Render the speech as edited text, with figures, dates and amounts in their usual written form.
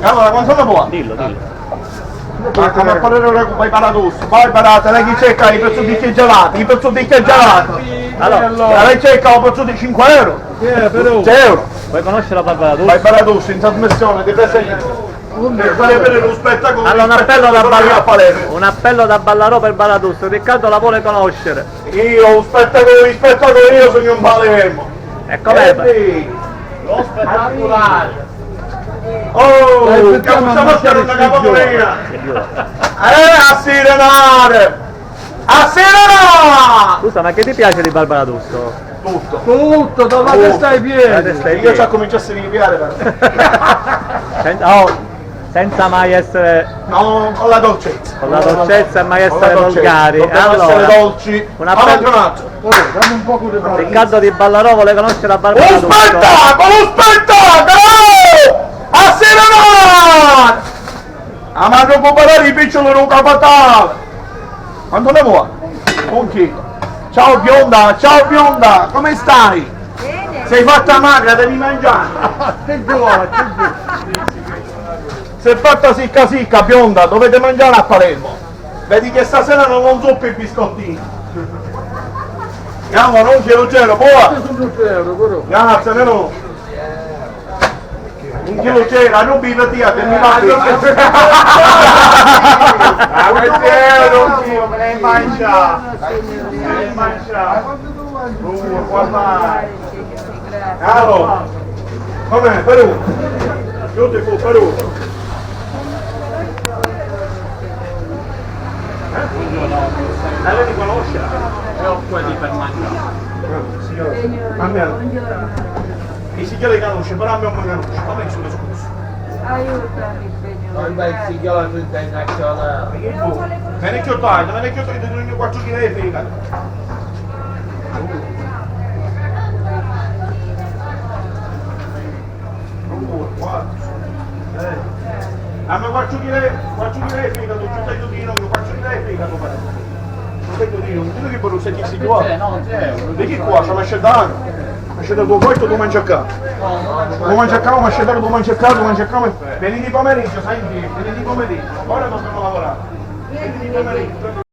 Allora, quanto ne può? Dillo. Ma come a parlare vai paradosso, vai parata, lei chi cerca i pezzotti gelati, i pezzotti gelati. Allora, lei cerca un pezzo di 5 euro. 6 euro. Vuoi conoscere la Barbara D'Urso? Vai paradosso in trasmissione, ti presento. Per fare vedere lo spettacolo. Allora un appello da Ballarò per Baradurso, Riccardo la vuole conoscere. Io, spettacolo, io sono un Palermo. E com'è? Lo spettacolare. Oh, stiamo facendo una capovolina. A sirenare! A sirenare! Scusa, ma che ti piace di Barbara D'Urso? Tutto, dalla testa ai piedi. Io già comincio a siripiare però. Senza mai essere... No, con la dolcezza. Con la dolcezza e mai essere volgari. Dobbiamo essere dolci. Un appello... Riccardo di Ballarò vuole conoscere la Barbara D'Urso. Un spettacolo! A sirenare! A ma recuperare i piccoli in un capatale. Quanto ne vuoi? Un chilo. Ciao bionda, come stai? Bene. Sei fatta magra, devi mangiare. Sei fatta sicca bionda, dovete mangiare a Palermo. Vedi che stasera non zuppi i biscottini. Andiamo, non c'ero, buona. Grazie, nero. Un chilo c'era, non mi via, che mi va un chilo, me ne mangia. Allora, com'è, Perù? Io ti fu, Perù. Lei li conosce? Ho quelli per mangiare. Almeno. Il signore conosce, però a me non mi conosce, ma penso che scuso. Aiutami, signore. Non il signore internazionale. Me ne chiottai, ti do il mio 4 kg di fegato. A me 4 kg di fegato, ci stai tutino, 4 kg di fegato però. Non sei tutino, non ti che per un secchio di qua. No, c'è. Di chi qua? C'è una sceddana. Mascedato tuo corto, tu mangi a casa. Tu mangi a casa, mascedato, tu mangi a casa, Vieni di pomeriggio, sai? Vieni di pomeriggio. Ora dobbiamo lavorare. Vieni di pomeriggio.